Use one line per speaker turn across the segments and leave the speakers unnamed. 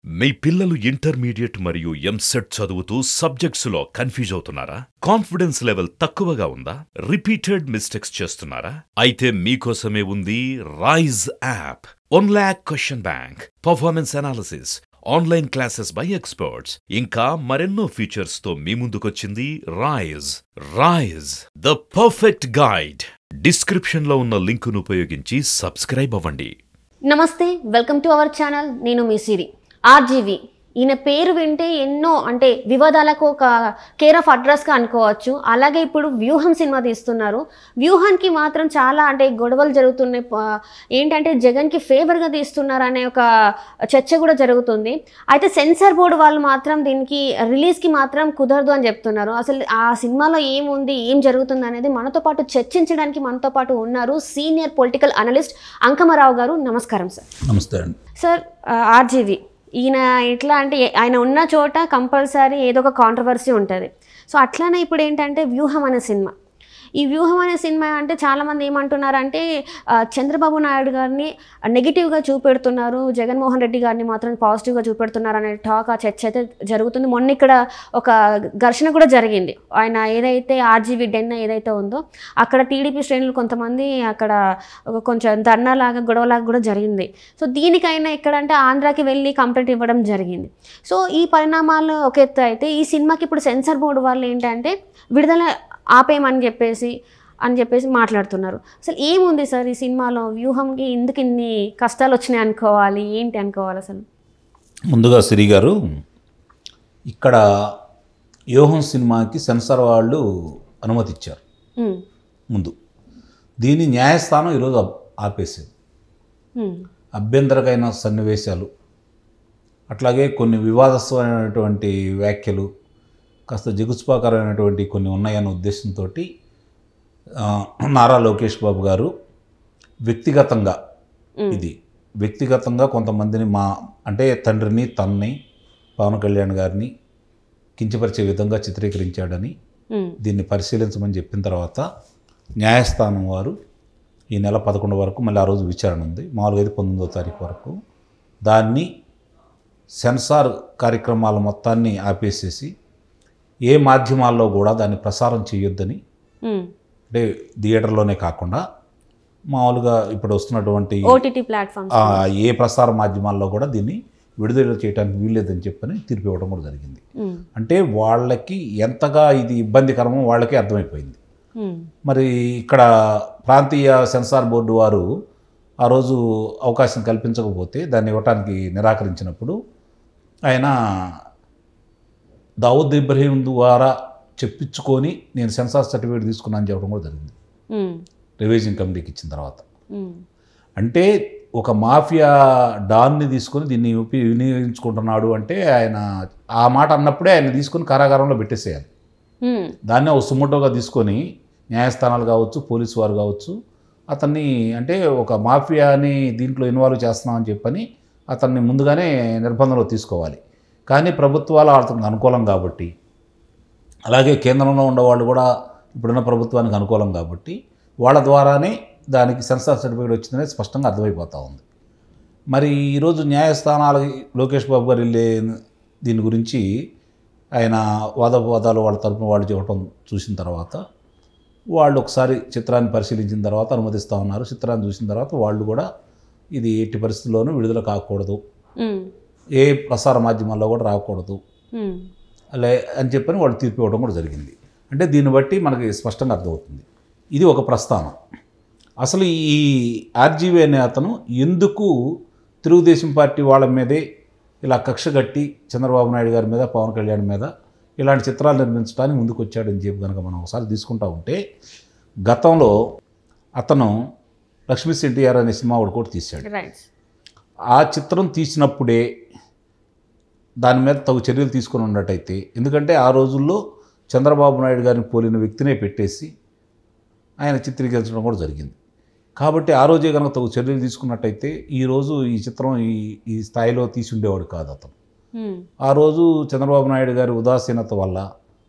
మీ పిల్లలు ఇంటర్మీడియట్ మరియు ఎంసెట్ చదువుతూ సబ్జెక్ట్స్లో కన్ఫ్యూజ్ అవుతున్నారా? కాన్ఫిడెన్స్ లెవెల్ తక్కువగా ఉందా? రిపీటెడ్ మిస్టేక్స్ చేస్తున్నారా? అయితే మీకోసమే ఉంది Rise app. 1 lakh question bank, performance analysis, online classes by experts, ఇంకా మరెన్నో ఫీచర్స్ తో మీ ముందుకొచ్చింది Rise the perfect guide. Description లో ఉన్న లింకును ఉపయోగించి సబ్స్క్రైబ్ అవ్వండి.
నమస్తే, వెల్కమ్ టు అవర్ ఛానల్. నేను మీ సిరి. ఆర్జీవి ఈయన పేరు వింటే ఎన్నో అంటే వివాదాలకు ఒక కేర్ ఆఫ్ అడ్రస్గా అనుకోవచ్చు. అలాగే ఇప్పుడు వ్యూహం సినిమా తీస్తున్నారు. వ్యూహానికి మాత్రం చాలా అంటే గొడవలు జరుగుతున్నాయి. ఏంటంటే జగన్కి ఫేవర్గా తీస్తున్నారు అనే ఒక చర్చ కూడా జరుగుతుంది. అయితే సెన్సార్ బోర్డు వాళ్ళు మాత్రం దీనికి రిలీజ్కి మాత్రం కుదరదు అని చెప్తున్నారు. అసలు ఆ సినిమాలో ఏముంది, ఏం జరుగుతుంది అనేది మనతో పాటు చర్చించడానికి మనతో పాటు ఉన్నారు సీనియర్ పొలిటికల్ అనలిస్ట్ అంకమరావు గారు. నమస్కారం సార్.
నమస్తే అండి.
సార్, ఆర్జీవి ఈయన ఎట్లా అంటే ఆయన ఉన్న చోట కంపల్సరీ ఏదో ఒక కాంట్రవర్సీ ఉంటుంది. సో అట్లానే ఇప్పుడు ఏంటంటే వ్యూహం అనే సినిమా, ఈ వ్యూహం అనే సినిమా అంటే చాలామంది ఏమంటున్నారంటే చంద్రబాబు నాయుడు గారిని నెగిటివ్గా చూపెడుతున్నారు, జగన్మోహన్ రెడ్డి గారిని మాత్రం పాజిటివ్గా చూపెడుతున్నారు అనే టాక్, ఆ చర్చ అయితే జరుగుతుంది. మొన్న ఇక్కడ ఒక ఘర్షణ కూడా జరిగింది. ఆయన ఏదైతే ఆర్జీవి డెన్ ఏదైతే ఉందో అక్కడ టీడీపీ శ్రేణులు కొంతమంది అక్కడ కొంచెం ధర్నాలాగా గొడవలాగా కూడా జరిగింది. సో దీనికైనా ఎక్కడంటే ఆంధ్రాకి వెళ్ళి కంప్లైంట్ ఇవ్వడం జరిగింది. సో ఈ పరిణామాలు ఒక ఎత్తు అయితే ఈ సినిమాకి ఇప్పుడు సెన్సార్ బోర్డు వాళ్ళు ఏంటంటే విడుదల ఆపేయమని చెప్పేసి మాట్లాడుతున్నారు. అసలు ఏముంది సార్ ఈ సినిమాలో? వ్యూహంకి ఎందుకు ఇన్ని కష్టాలు వచ్చినాయి అనుకోవాలి, ఏంటి అనుకోవాలి అసలు?
ముందుగా సిరి గారు, ఇక్కడ వ్యూహం సినిమాకి సెన్సార్ వాళ్ళు అనుమతి ఇచ్చారు ముందు. దీన్ని న్యాయస్థానం ఈరోజు ఆపేసింది. అభ్యంతరకైన సన్నివేశాలు, అట్లాగే కొన్ని వివాదాస్పదమైనటువంటి వ్యాఖ్యలు, కాస్త జిగుత్సాకరమైనటువంటి కొన్ని ఉన్నాయన్న ఉద్దేశంతో నారా లోకేష్ బాబు గారు వ్యక్తిగతంగా కొంతమందిని అంటే తండ్రిని, తన్ని, పవన్ కళ్యాణ్ గారిని కించపరిచే విధంగా చిత్రీకరించాడని దీన్ని పరిశీలించమని చెప్పిన తర్వాత న్యాయస్థానం వారు ఈ నెల 11 వరకు, మళ్ళీ ఆ రోజు విచారణ ఉంది, మామూలుగా అయితే 19వ తారీఖు వరకు, దాన్ని సెన్సార్ కార్యక్రమాల మొత్తాన్ని ఆపేసేసి ఏ మాధ్యమాల్లో కూడా దాన్ని ప్రసారం చేయొద్దని, అంటే థియేటర్లోనే కాకుండా మామూలుగా ఇప్పుడు వస్తున్నటువంటి
ఓటీటీ ప్లాట్ఫామ్
ఏ ప్రసార మాధ్యమాల్లో కూడా దీన్ని విడుదల చేయడానికి వీల్లేదని చెప్పని తీర్పు ఇవ్వడం కూడా జరిగింది. అంటే వాళ్ళకి ఎంతగా ఇది ఇబ్బందికరమో వాళ్ళకే అర్థమైపోయింది. మరి ఇక్కడ ప్రాంతీయ సెన్సార్ బోర్డు వారు ఆ రోజు అవకాశం కల్పించకపోతే దాన్ని ఇవ్వటానికి నిరాకరించినప్పుడు ఆయన దావుద్ ఇబ్రహీం ద్వారా చెప్పించుకొని నేను సెన్సార్ సర్టిఫికేట్ తీసుకున్నాను అని చెప్పడం కూడా జరిగింది రివిజన్ కమిటీకి ఇచ్చిన తర్వాత. అంటే ఒక మాఫియా డాన్ని తీసుకొని దీన్ని వినియోగించుకుంటున్నాడు అంటే ఆయన ఆ మాట అన్నప్పుడే ఆయన తీసుకొని కారాగారంలో పెట్టేసేయాలి. దాన్నే ఒక సుమోటోగా తీసుకొని న్యాయస్థానాలు కావచ్చు, పోలీసు వారు కావచ్చు, అతన్ని అంటే ఒక మాఫియాని దీంట్లో ఇన్వాల్వ్ చేస్తున్నామని చెప్పని అతన్ని ముందుగానే నిర్బంధంలో తీసుకోవాలి. కానీ ప్రభుత్వాలు అతనికి అనుకూలం కాబట్టి, అలాగే కేంద్రంలో ఉండేవాళ్ళు కూడా ఇప్పుడున్న ప్రభుత్వానికి అనుకూలం కాబట్టి వాళ్ళ ద్వారానే దానికి సెన్సార్ సర్టిఫికేట్ వచ్చిందనేది స్పష్టంగా అర్థమైపోతూ ఉంది. మరి ఈరోజు న్యాయస్థానాలకి లోకేష్ బాబు గారు వెళ్ళే దీని గురించి ఆయన వాదోపవాదాలు వాళ్ళ తరపున వాళ్ళు చెప్పడం చూసిన తర్వాత వాళ్ళు ఒకసారి చిత్రాన్ని పరిశీలించిన తర్వాత అనుమతిస్తూ ఉన్నారు. చిత్రాన్ని చూసిన తర్వాత వాళ్ళు కూడా ఇది ఎట్టి పరిస్థితుల్లోనూ విడుదల కాకూడదు, ఏ ప్రసార మాధ్యమాల్లో కూడా రాకూడదు అలా అని చెప్పని వాళ్ళు తీర్పు ఇవ్వడం కూడా జరిగింది. అంటే దీన్ని బట్టి మనకి స్పష్టంగా అర్థమవుతుంది. ఇది ఒక ప్రస్థానం. అసలు ఈ ఆర్జీవీ అనే అతను ఎందుకు తెలుగుదేశం పార్టీ వాళ్ళ మీదే ఇలా కక్ష కట్టి చంద్రబాబు నాయుడు గారి మీద, పవన్ కళ్యాణ్ మీద ఇలాంటి చిత్రాలు నిర్మించడానికి ముందుకు వచ్చాడని చెప్పి కనుక మనం ఒకసారి తీసుకుంటా ఉంటే, గతంలో అతను లక్ష్మీ ఎన్టీఆర్ అనే సినిమా కూడా తీశాడు. ఆ చిత్రం తీసినప్పుడే దాని మీద తగు చర్యలు తీసుకొని ఉన్నట్టయితే, ఎందుకంటే ఆ రోజుల్లో చంద్రబాబు నాయుడు గారిని పోలిన వ్యక్తినే పెట్టేసి ఆయన చిత్రీకరించడం కూడా జరిగింది. కాబట్టి ఆ రోజే కనుక తగు చర్యలు తీసుకున్నట్టయితే ఈరోజు ఈ చిత్రం ఈ స్థాయిలో తీసి ఉండేవాడు కాదు అతను. ఆ రోజు చంద్రబాబు నాయుడు గారి ఉదాసీనత వల్ల,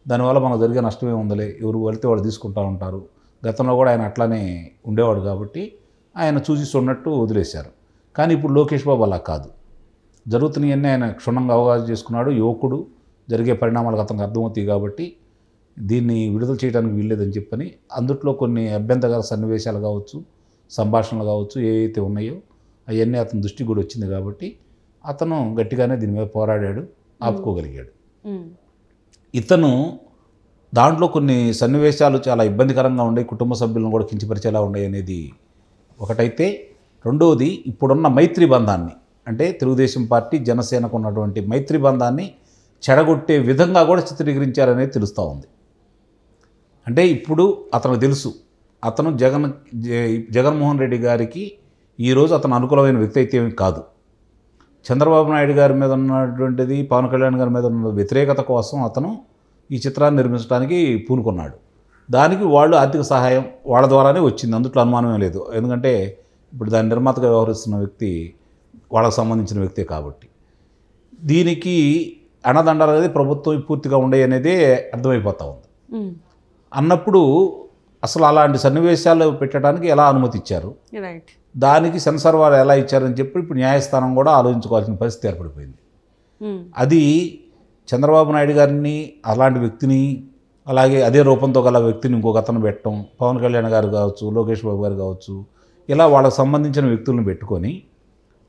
దానివల్ల మనకు జరిగే నష్టమే ఉందలే, ఎవరు వెళ్తే వాళ్ళు తీసుకుంటూ ఉంటారు, గతంలో కూడా ఆయన అట్లానే ఉండేవాడు కాబట్టి ఆయన చూసి ఉన్నట్టు వదిలేశారు. కానీ ఇప్పుడు లోకేష్ బాబు అలా కాదు. జరుగుతున్నాయన్నీ ఆయన క్షుణ్ణంగా అవగాహన చేసుకున్నాడు. యువకుడు, జరిగే పరిణామాలకు అతనికి అర్థమవుతాయి కాబట్టి దీన్ని విడుదల చేయడానికి వీల్లేదని చెప్పని అందుట్లో కొన్ని అభ్యంతరకర సన్నివేశాలు కావచ్చు, సంభాషణలు కావచ్చు, ఏవైతే ఉన్నాయో అవన్నీ అతని దృష్టికి కూడా వచ్చింది కాబట్టి అతను గట్టిగానే దీని మీద పోరాడాడు, ఆపుకోగలిగాడు. ఇతను దాంట్లో కొన్ని సన్నివేశాలు చాలా ఇబ్బందికరంగా ఉండే, కుటుంబ సభ్యులను కూడా కించపరిచేలా ఉన్నాయి అనేది ఒకటైతే, రెండవది ఇప్పుడున్న మైత్రి బంధాన్ని, అంటే తెలుగుదేశం పార్టీ జనసేనకు ఉన్నటువంటి మైత్రి బంధాన్ని చెడగొట్టే విధంగా కూడా చిత్రీకరించారనేది తెలుస్తూ ఉంది. అంటే ఇప్పుడు అతనికి తెలుసు, అతను జగన్మోహన్ రెడ్డి గారికి ఈరోజు అతను అనుకూలమైన వ్యక్తి అయితే ఏమి కాదు. చంద్రబాబు నాయుడు గారి మీద ఉన్నటువంటిది, పవన్ కళ్యాణ్ గారి మీద ఉన్న వ్యతిరేకత కోసం అతను ఈ చిత్రాన్ని నిర్మించడానికి పూనుకున్నాడు. దానికి వాళ్ళు ఆర్థిక సహాయం వాళ్ళ ద్వారానే వచ్చింది, అందుట్లో అనుమానమే లేదు. ఎందుకంటే ఇప్పుడు దాని నిర్మాతగా వ్యవహరిస్తున్న వ్యక్తి వాళ్ళకు సంబంధించిన వ్యక్తే కాబట్టి. దీనికి అన్నదండాలు అనేది ప్రభుత్వం పూర్తిగా ఉండే అనేదే అర్థమైపోతూ ఉంది. అన్నప్పుడు అసలు అలాంటి సన్నివేశాలు పెట్టడానికి ఎలా అనుమతి ఇచ్చారు, దానికి సెన్సార్ వారు ఎలా ఇచ్చారని చెప్పి ఇప్పుడు న్యాయస్థానం కూడా ఆలోచించుకోవాల్సిన పరిస్థితి ఏర్పడిపోయింది. అది చంద్రబాబు నాయుడు గారిని, అలాంటి వ్యక్తిని, అలాగే అదే రూపంతో గల వ్యక్తిని ఇంకొక అతను పెట్టడం, పవన్ కళ్యాణ్ గారు కావచ్చు, లోకేష్ బాబు గారు కావచ్చు, ఇలా వాళ్ళకు సంబంధించిన వ్యక్తులను పెట్టుకొని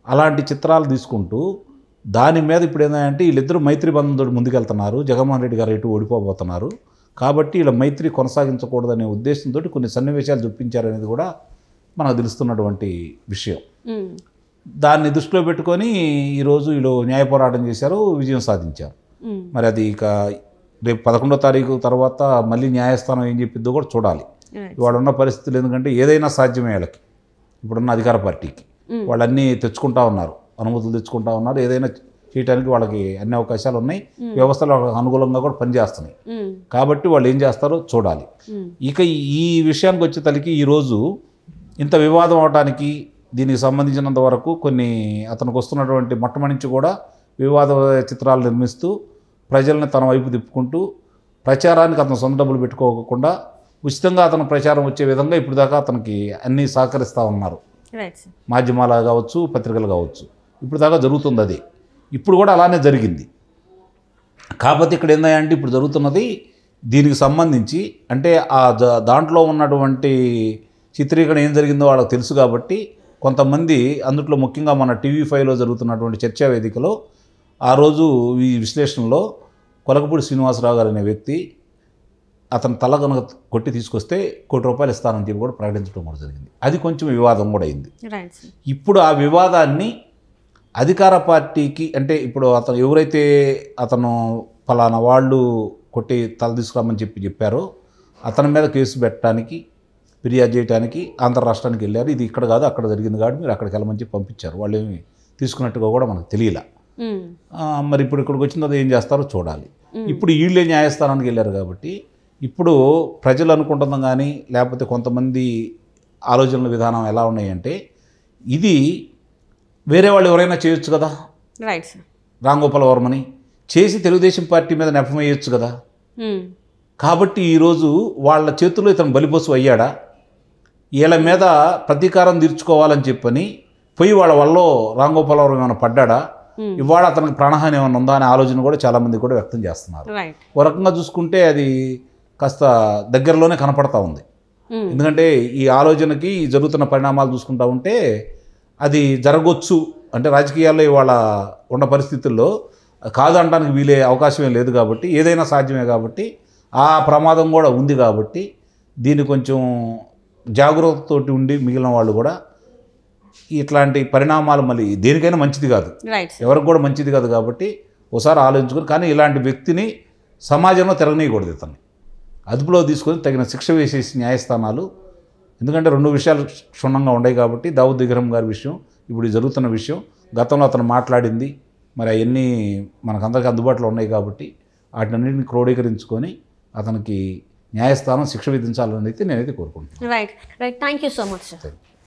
అలాంటి చిత్రాలు తీసుకుంటూ దాని మీద ఇప్పుడు ఏంటంటే వీళ్ళిద్దరూ మైత్రి బంధంతో ముందుకెళ్తున్నారు, జగన్మోహన్ రెడ్డి గారు ఎటు ఓడిపోబోతున్నారు కాబట్టి ఇలా మైత్రి కొనసాగించకూడదనే ఉద్దేశంతో కొన్ని సన్నివేశాలు చూపించారనేది కూడా మనకు తెలుస్తున్నటువంటి విషయం. దాన్ని దృష్టిలో పెట్టుకొని ఈరోజు వీళ్ళు న్యాయ పోరాటం చేశారు, విజయం సాధించారు. మరి అది ఇక రేపు 11వ తారీఖు తర్వాత మళ్ళీ న్యాయస్థానం ఏం చెప్పిద్దో కూడా చూడాలి. ఇవాళ ఉన్న పరిస్థితులు ఎందుకంటే ఏదైనా సాధ్యమే వాళ్ళకి, ఇప్పుడున్న అధికార పార్టీకి. వాళ్ళన్నీ తెచ్చుకుంటా ఉన్నారు, అనుమతులు తెచ్చుకుంటా ఉన్నారు, ఏదైనా చేయడానికి వాళ్ళకి అన్ని అవకాశాలు ఉన్నాయి, వ్యవస్థలు వాళ్ళకి అనుకూలంగా కూడా పనిచేస్తున్నాయి. కాబట్టి వాళ్ళు ఏం చేస్తారో చూడాలి. ఇక ఈ విషయానికి వచ్చే తలకి ఈరోజు ఇంత వివాదం అవడానికి దీనికి సంబంధించినంత వరకు కొన్ని అతనికి వస్తున్నటువంటి మొట్టమొదటి నుంచి కూడా వివాద చిత్రాలు నిర్మిస్తూ ప్రజల్ని తన వైపు తిప్పుకుంటూ ప్రచారానికి అతను సొంత డబ్బులు పెట్టుకోకుండా ఉచితంగా అతను ప్రచారం వచ్చే విధంగా ఇప్పుడు దాకా అతనికి అన్నీ సహకరిస్తూ ఉన్నారు. మాధ్యమాలు కావచ్చు, పత్రికలు కావచ్చు, ఇప్పుడు దాకా జరుగుతుంది అది. ఇప్పుడు కూడా అలానే జరిగింది. కాకపోతే ఇక్కడ ఏందంటే ఇప్పుడు జరుగుతున్నది దీనికి సంబంధించి అంటే ఆ దాంట్లో ఉన్నటువంటి చిత్రీకరణ ఏం జరిగిందో వాళ్ళకి తెలుసు కాబట్టి కొంతమంది అందుట్లో ముఖ్యంగా మన TV5లో జరుగుతున్నటువంటి చర్చా వేదికలో ఆ రోజు ఈ విశ్లేషణలో కొలకపూడి శ్రీనివాసరావు గారు అనే వ్యక్తి అతను తల కనుక కొట్టి తీసుకొస్తే ₹1 కోటి ఇస్తానని చెప్పి కూడా ప్రకటించడం కూడా జరిగింది. అది కొంచెం వివాదం కూడా అయింది. ఇప్పుడు ఆ వివాదాన్ని అధికార పార్టీకి అంటే ఇప్పుడు అతను ఎవరైతే అతను ఫలానా వాళ్ళు కొట్టి తల తీసుకురామని చెప్పారో అతని మీద కేసు పెట్టడానికి, ఫిర్యాదు చేయడానికి ఆంధ్ర రాష్ట్రానికి వెళ్ళారు. ఇది ఇక్కడ కాదు అక్కడ జరిగింది కాబట్టి మీరు అక్కడికి వెళ్ళమని చెప్పి పంపించారు. వాళ్ళు ఏమి తీసుకున్నట్టుగా కూడా మనకు తెలియలా. మరి ఇప్పుడు ఇక్కడికి వచ్చిన తర్వాత ఏం చేస్తారో చూడాలి. ఇప్పుడు వీళ్ళే న్యాయస్థానానికి వెళ్ళారు కాబట్టి ఇప్పుడు ప్రజలు అనుకుంటున్నాం కానీ లేకపోతే కొంతమంది ఆలోచనల విధానం ఎలా ఉన్నాయంటే ఇది వేరే వాళ్ళు ఎవరైనా చేయొచ్చు కదా, రామ్ గోపాల్ వర్మని చేసి తెలుగుదేశం పార్టీ మీద నెపమేయొచ్చు కదా. కాబట్టి ఈరోజు వాళ్ళ చేతుల్లో ఇతను బలిపశువు అయ్యాడా, వీళ్ళ మీద ప్రతీకారం తీర్చుకోవాలని చెప్పని పోయి వాళ్ళ వల్ల రామ్ గోపాల్ వర్మ ఏమైనా పడ్డాడా, ఇవాళ అతనికి ప్రాణహాని ఏమైనా ఉందా అనే ఆలోచన కూడా చాలామంది కూడా వ్యక్తం చేస్తున్నారు. ఒక రకంగా చూసుకుంటే అది కాస్త దగ్గరలోనే కనపడతా ఉంది. ఎందుకంటే ఈ ఆలోచనకి జరుగుతున్న పరిణామాలు చూసుకుంటా ఉంటే అది జరగవచ్చు. అంటే రాజకీయాల్లో ఇవాళ ఉన్న పరిస్థితుల్లో కాదనడానికి వీలే అవకాశమే లేదు కాబట్టి ఏదైనా సాధ్యమే కాబట్టి ఆ ప్రమాదం కూడా ఉంది కాబట్టి దీన్ని కొంచెం జాగ్రత్తతోటి ఉండి మిగిలిన వాళ్ళు కూడా ఇట్లాంటి పరిణామాలు మళ్ళీ దేనికైనా మంచిది కాదు, ఎవరికి కూడా మంచిది కాదు. కాబట్టి ఒకసారి ఆలోచించుకొని కానీ ఇలాంటి వ్యక్తిని సమాజంలో తిరగనీయకూడదు, ఇతన్ని అదుపులో తీసుకొని తగిన శిక్ష వేసేసి న్యాయస్థానాలు. ఎందుకంటే 2 విషయాలు క్షుణ్ణంగా ఉన్నాయి కాబట్టి దావుద్ ఇబ్రహీం గారి విషయం, ఇప్పుడు జరుగుతున్న విషయం, గతంలో అతను మాట్లాడింది, మరి అవన్నీ మనకందరికీ అందుబాటులో ఉన్నాయి కాబట్టి వాటినన్నింటిని క్రోడీకరించుకొని అతనికి న్యాయస్థానం శిక్ష విధించాలని అయితే నేనైతే కోరుకుంటున్నాను.
Right. Thank you so much sir.